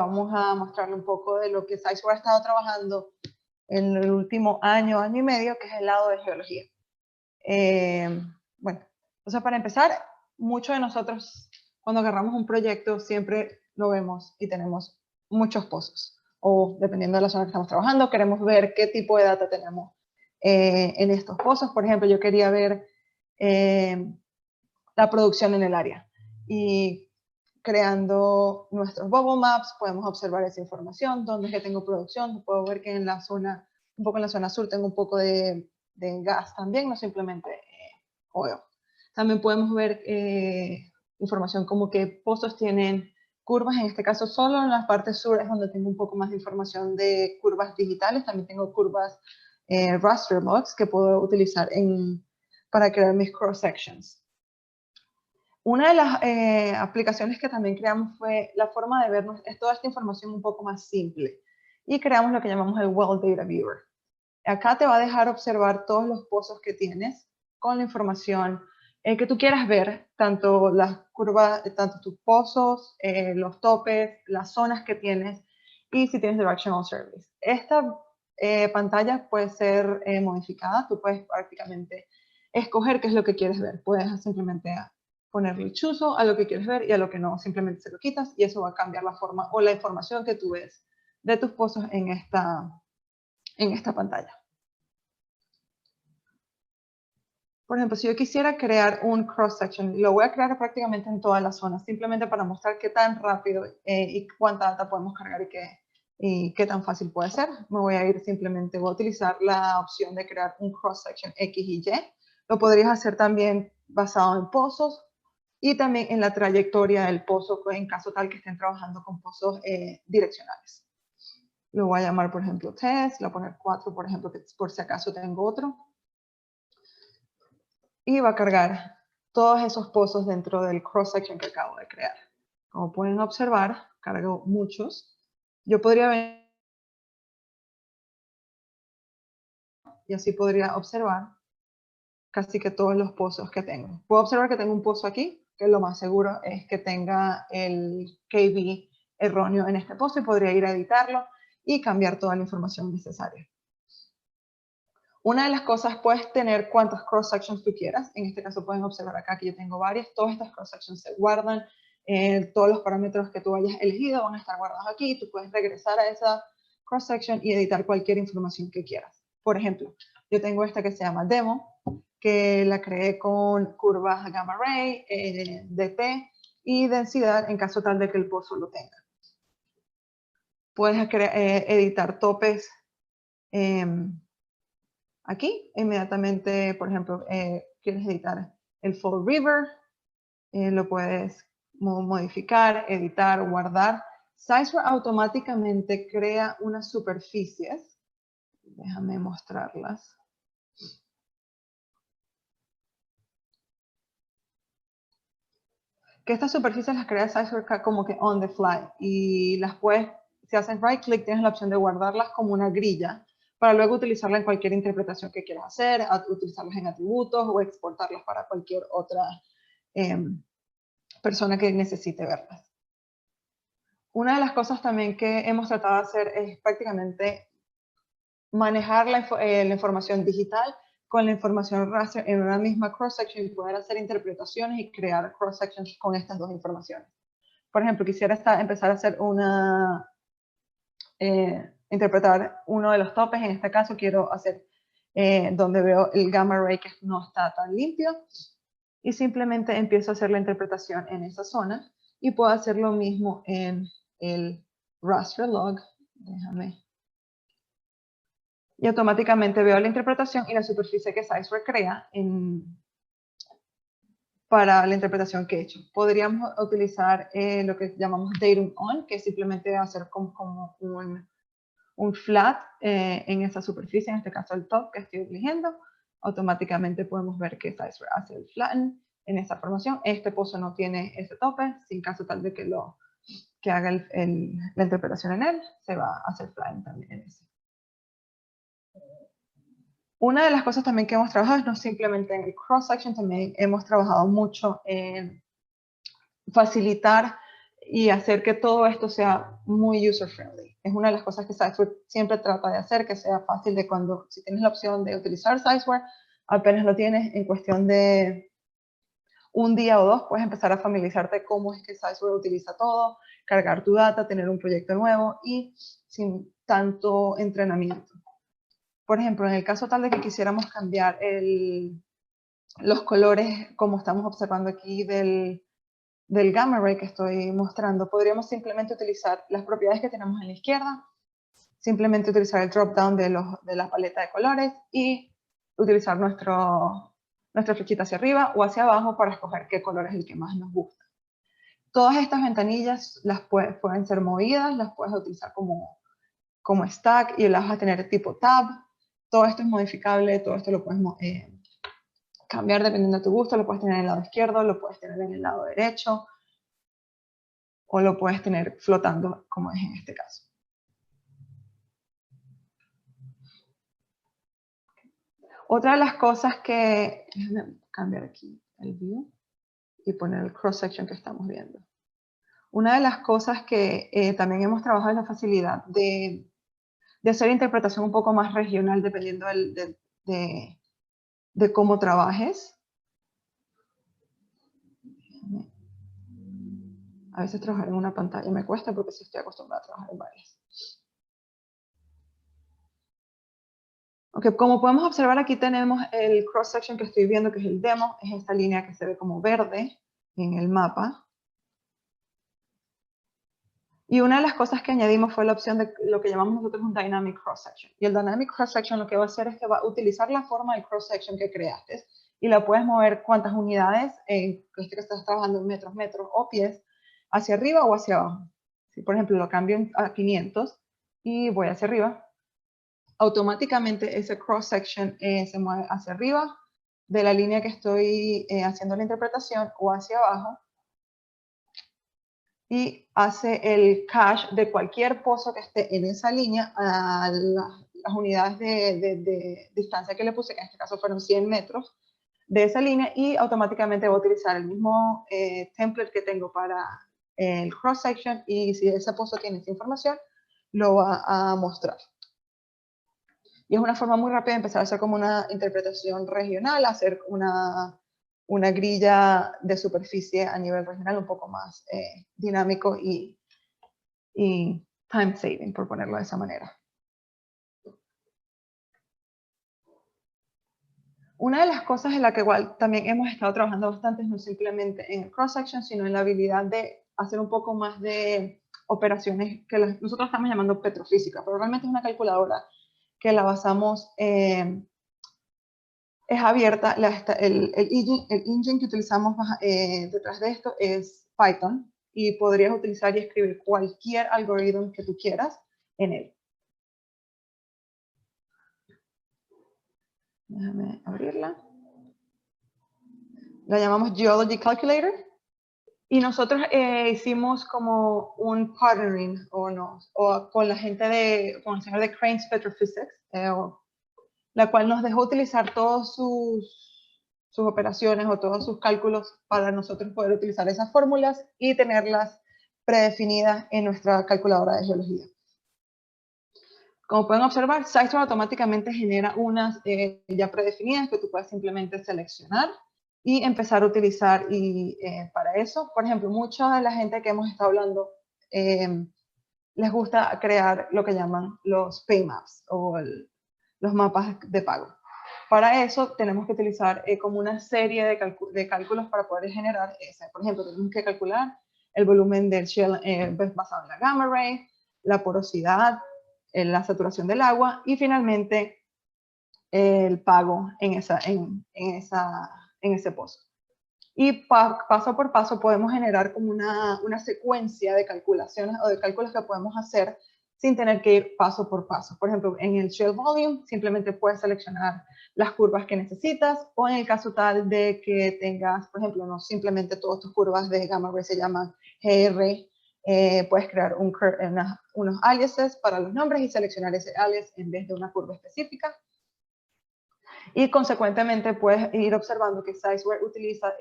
Vamos a mostrarle un poco de lo que Sizeware ha estado trabajando en el último año, año y medio, que es el lado de geología. Bueno, entonces para empezar, muchos de nosotros cuando agarramos un proyecto siempre lo vemos y tenemos muchos pozos. O dependiendo de la zona que estamos trabajando, queremos ver qué tipo de data tenemos en estos pozos. Por ejemplo, yo quería ver la producción en el área. Y creando nuestros bubble maps, podemos observar esa información, dónde es que tengo producción, puedo ver que en la zona, un poco en la zona sur tengo un poco de gas también, no simplemente oil. También podemos ver información como que pozos tienen curvas, en este caso solo en la parte sur es donde tengo un poco más de información de curvas digitales, también tengo curvas raster logs que puedo utilizar para crear mis cross sections. Una de las aplicaciones que también creamos fue la forma de ver toda esta información un poco más simple. Y creamos lo que llamamos el Well Data Viewer. Acá te va a dejar observar todos los pozos que tienes con la información que tú quieras ver, tanto las curvas, tanto tus pozos, los topes, las zonas que tienes y si tienes Directional Service. Esta pantalla puede ser modificada, tú puedes prácticamente escoger qué es lo que quieres ver. Puedes simplemente ponerle chuzo a lo que quieres ver y a lo que no, simplemente se lo quitas y eso va a cambiar la forma o la información que tú ves de tus pozos en esta pantalla. Por ejemplo, si yo quisiera crear un cross-section, lo voy a crear prácticamente en toda la zona, simplemente para mostrar qué tan rápido y cuánta data podemos cargar y qué tan fácil puede ser. Me voy a ir simplemente, voy a utilizar la opción de crear un cross-section X y Y. Lo podrías hacer también basado en pozos y también en la trayectoria del pozo en caso tal que estén trabajando con pozos direccionales. Lo voy a llamar, por ejemplo, test, le voy a poner 4, por ejemplo, que por si acaso tengo otro. Y va a cargar todos esos pozos dentro del cross-section que acabo de crear. Como pueden observar, cargo muchos. Yo podría ver y así podría observar casi que todos los pozos que tengo. Puedo observar que tengo un pozo aquí, que lo más seguro es que tenga el KB erróneo en este pozo y podría ir a editarlo y cambiar toda la información necesaria. Una de las cosas, puedes tener cuantas cross-sections tú quieras. En este caso pueden observar acá que yo tengo varias. Todas estas cross-sections se guardan. Todos los parámetros que tú hayas elegido van a estar guardados aquí. Tú puedes regresar a esa cross-section y editar cualquier información que quieras. Por ejemplo, yo tengo esta que se llama Demo, que la creé con curvas gamma ray, DT y densidad en caso tal de que el pozo lo tenga. Puedes editar topes aquí. Inmediatamente, por ejemplo, quieres editar el Fall River, lo puedes modificar, editar, guardar. Sizeware automáticamente crea unas superficies. Déjame mostrarlas. Que estas superficies las crea Sizeware como que on the fly. Y las puedes, si haces right click, tienes la opción de guardarlas como una grilla para luego utilizarla en cualquier interpretación que quieras hacer, utilizarlas en atributos o exportarlas para cualquier otra persona que necesite verlas. Una de las cosas también que hemos tratado de hacer es prácticamente manejar la información digital con la información raster en una misma cross-section y poder hacer interpretaciones y crear cross-sections con estas dos informaciones. Por ejemplo, quisiera empezar a hacer interpretar uno de los topes. En este caso quiero hacer donde veo el gamma ray que no está tan limpio y simplemente empiezo a hacer la interpretación en esa zona y puedo hacer lo mismo en el raster log. Déjame. Y automáticamente veo la interpretación y la superficie que Sizeware crea para la interpretación que he hecho. Podríamos utilizar lo que llamamos datum on, que es simplemente hacer como un flat en esa superficie, en este caso el top que estoy eligiendo. Automáticamente podemos ver que Sizeware hace el flatten en esa formación. Este pozo no tiene ese tope, sin caso tal de que haga la interpretación en él, se va a hacer flatten también en ese. Una de las cosas también que hemos trabajado es no simplemente en el cross-section, también hemos trabajado mucho en facilitar y hacer que todo esto sea muy user-friendly. Es una de las cosas que Sizeware siempre trata de hacer, que sea fácil de cuando, si tienes la opción de utilizar Sizeware, apenas lo tienes, en cuestión de un día o dos, puedes empezar a familiarizarte cómo es que Sizeware utiliza todo, cargar tu data, tener un proyecto nuevo y sin tanto entrenamiento. Por ejemplo, en el caso tal de que quisiéramos cambiar los colores, como estamos observando aquí del gamma ray que estoy mostrando, podríamos simplemente utilizar las propiedades que tenemos en la izquierda, simplemente utilizar el drop down de la paleta de colores y utilizar nuestra flechita hacia arriba o hacia abajo para escoger qué color es el que más nos gusta. Todas estas ventanillas pueden ser movidas, las puedes utilizar como stack y las vas a tener tipo tab. Todo esto es modificable, todo esto lo puedes cambiar dependiendo de tu gusto, lo puedes tener en el lado izquierdo, lo puedes tener en el lado derecho, o lo puedes tener flotando, como es en este caso. Otra de las cosas que... Déjame cambiar aquí el view y poner el cross-section que estamos viendo. Una de las cosas que también hemos trabajado es la facilidad de hacer interpretación un poco más regional dependiendo de cómo trabajes. A veces trabajar en una pantalla me cuesta porque sí estoy acostumbrada a trabajar en varias. Okay, como podemos observar aquí tenemos el cross-section que estoy viendo, que es el demo, es esta línea que se ve como verde en el mapa. Y una de las cosas que añadimos fue la opción de lo que llamamos nosotros un Dynamic Cross-Section. Y el Dynamic Cross-Section lo que va a hacer es que va a utilizar la forma del cross-section que creaste y la puedes mover cuantas unidades, que estás trabajando en metros, o pies, hacia arriba o hacia abajo. Si por ejemplo lo cambio a 500 y voy hacia arriba, automáticamente ese cross-section se mueve hacia arriba de la línea que estoy haciendo la interpretación o hacia abajo y hace el cache de cualquier pozo que esté en esa línea a las unidades de distancia que le puse, que en este caso fueron 100 metros de esa línea, y automáticamente va a utilizar el mismo template que tengo para el cross-section, y si ese pozo tiene esa información, lo va a mostrar. Y es una forma muy rápida de empezar a hacer como una interpretación regional, hacer una grilla de superficie a nivel regional un poco más dinámico y time saving, por ponerlo de esa manera. Una de las cosas en la que igual también hemos estado trabajando bastante es no simplemente en el cross-section, sino en la habilidad de hacer un poco más de operaciones que nosotros estamos llamando petrofísica, pero realmente es una calculadora que la basamos, es abierta, el engine que utilizamos detrás de esto es Python, y podrías utilizar y escribir cualquier algoritmo que tú quieras en él. Déjame abrirla. La llamamos Geology Calculator. Y nosotros hicimos como un partnering con la gente con el señor de Cranes Petrophysics, la cual nos dejó utilizar todos sus operaciones o todos sus cálculos para nosotros poder utilizar esas fórmulas y tenerlas predefinidas en nuestra calculadora de geología. Como pueden observar, Sizeware automáticamente genera unas ya predefinidas que tú puedes simplemente seleccionar y empezar a utilizar para eso. Por ejemplo, mucha de la gente que hemos estado hablando les gusta crear lo que llaman los pay maps o los mapas de pago. Para eso tenemos que utilizar como una serie de cálculos para poder generar esa. Por ejemplo, tenemos que calcular el volumen del shell basado en la gamma ray, la porosidad, la saturación del agua y finalmente el pago en ese pozo. Y paso por paso podemos generar como una secuencia de calculaciones o de cálculos que podemos hacer sin tener que ir paso por paso. Por ejemplo, en el shell volume simplemente puedes seleccionar las curvas que necesitas, o en el caso tal de que tengas, por ejemplo, no simplemente todas tus curvas de gamma ray se llaman GR, puedes crear unos aliases para los nombres y seleccionar ese alias en vez de una curva específica. Y consecuentemente puedes ir observando que Sizeware utiliza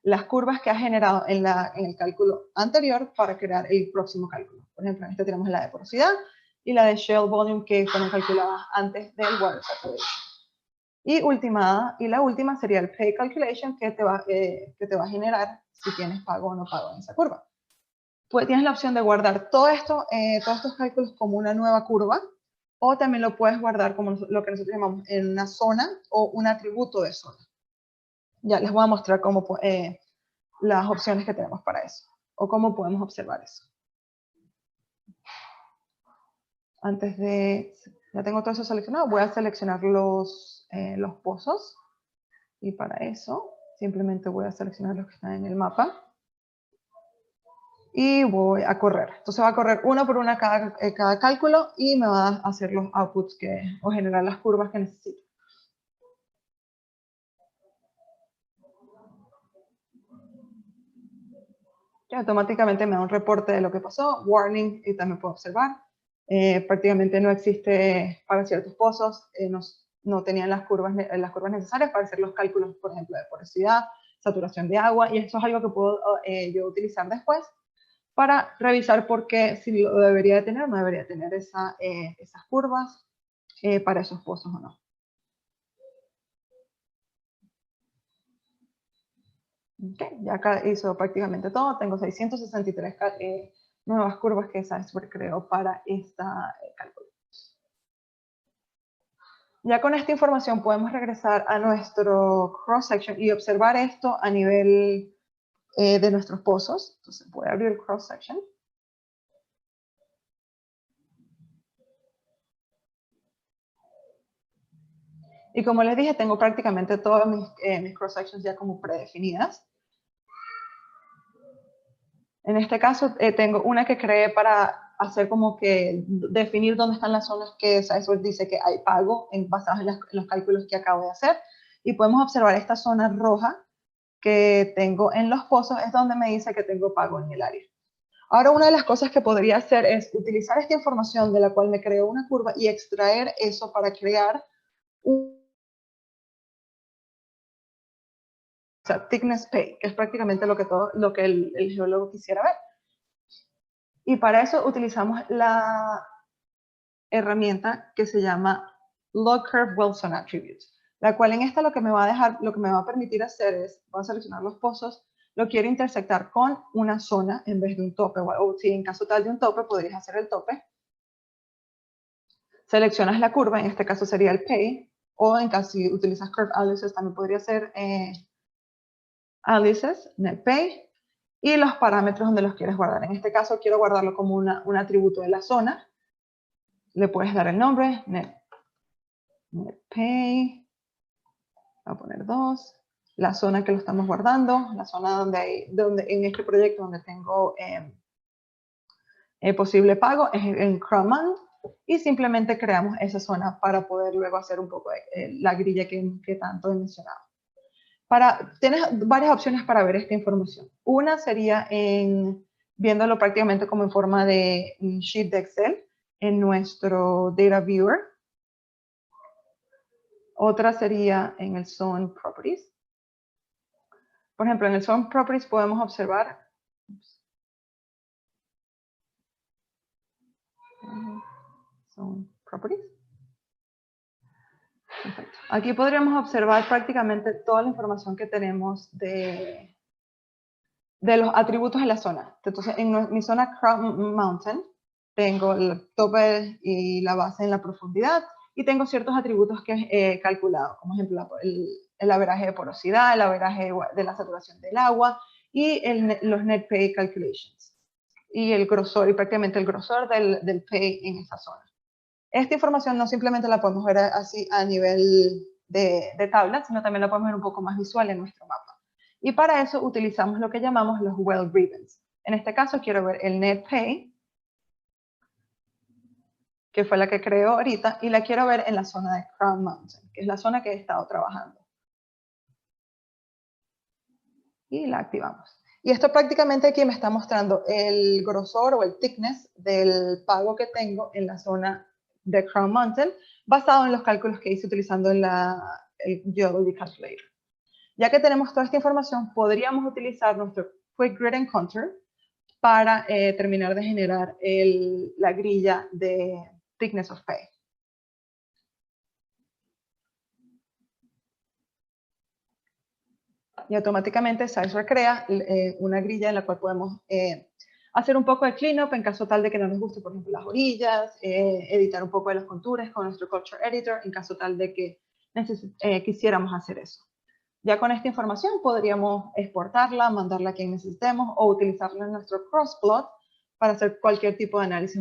las curvas que has generado en el cálculo anterior para crear el próximo cálculo. Por ejemplo, en este tenemos la de porosidad y la de shell volume que fueron calculadas antes del water saturation. Y la última sería el pay calculation que te va a generar si tienes pago o no pago en esa curva. Pues tienes la opción de guardar todos estos cálculos como una nueva curva, o también lo puedes guardar como lo que nosotros llamamos en una zona o un atributo de zona. Ya les voy a mostrar las opciones que tenemos para eso, o cómo podemos observar eso. Ya tengo todo eso seleccionado, voy a seleccionar los pozos, y para eso simplemente voy a seleccionar los que están en el mapa. Y voy a correr. Entonces va a correr uno por uno cada cálculo y me va a hacer los outputs o generar las curvas que necesito. Y automáticamente me da un reporte de lo que pasó, warning, y también puedo observar. Prácticamente no existe para ciertos pozos, no tenían las curvas necesarias para hacer los cálculos, por ejemplo, de porosidad, saturación de agua, y esto es algo que puedo yo utilizar después para revisar por qué, si lo debería de tener o no debería tener esas curvas para esos pozos o no. Okay, ya acá hizo prácticamente todo. Tengo 663 nuevas curvas que Salesforce creó para esta cálculo. Ya con esta información podemos regresar a nuestro cross-section y observar esto a nivel de nuestros pozos. Entonces voy a abrir el cross-section. Y como les dije, tengo prácticamente todas mis cross-sections ya como predefinidas. En este caso, tengo una que creé para hacer como que definir dónde están las zonas que Salesforce dice que hay pago basadas en los cálculos que acabo de hacer. Y podemos observar esta zona roja que tengo en los pozos, es donde me dice que tengo pago en el área. Ahora, una de las cosas que podría hacer es utilizar esta información de la cual me creó una curva y extraer eso para crear o sea, thickness pay, que es prácticamente lo que el geólogo quisiera ver. Y para eso utilizamos la herramienta que se llama Log Curve Wilson Attributes, la cual en esta lo que me va a permitir hacer es, voy a seleccionar los pozos, lo quiero intersectar con una zona en vez de un tope, o si en caso tal de un tope, podrías hacer el tope. Seleccionas la curva, en este caso sería el pay, o en caso si utilizas Curve Aliases, también podría ser Aliases, net pay, y los parámetros donde los quieres guardar. En este caso quiero guardarlo como un atributo de la zona. Le puedes dar el nombre, net pay, voy a poner 2, la zona que lo estamos guardando, la zona donde en este proyecto donde tengo posible pago es en Chrome, y simplemente creamos esa zona para poder luego hacer un poco la grilla que tanto he mencionado. Tienes varias opciones para ver esta información. Una sería viéndolo prácticamente como en forma de sheet de Excel en nuestro Data Viewer. Otra sería en el Zone Properties. Por ejemplo, en el Zone Properties podemos observar Zone Properties. Perfecto. Aquí podríamos observar prácticamente toda la información que tenemos de los atributos de la zona. Entonces, en mi zona Crown Mountain, tengo el tope y la base en la profundidad, y tengo ciertos atributos que he calculado, como ejemplo el averaje de porosidad, el averaje de la saturación del agua, y los net pay calculations, y el grosor, y prácticamente el grosor del pay en esa zona. Esta información no simplemente la podemos ver así a nivel de tabla, sino también la podemos ver un poco más visual en nuestro mapa. Y para eso utilizamos lo que llamamos los well ribbons. En este caso quiero ver el net pay, que fue la que creo ahorita, y la quiero ver en la zona de Crown Mountain, que es la zona que he estado trabajando. Y la activamos. Y esto prácticamente aquí me está mostrando el grosor o el thickness del pago que tengo en la zona de Crown Mountain, basado en los cálculos que hice utilizando el Geology Calculator. Ya que tenemos toda esta información, podríamos utilizar nuestro Quick Grid Encounter para terminar de generar la grilla de thickness of pay. Y automáticamente Sizeware crea una grilla en la cual podemos hacer un poco de cleanup en caso tal de que no nos guste, por ejemplo, las orillas, editar un poco de los contours con nuestro Culture Editor en caso tal de que quisiéramos hacer eso. Ya con esta información podríamos exportarla, mandarla a quien necesitemos o utilizarla en nuestro crossplot para hacer cualquier tipo de análisis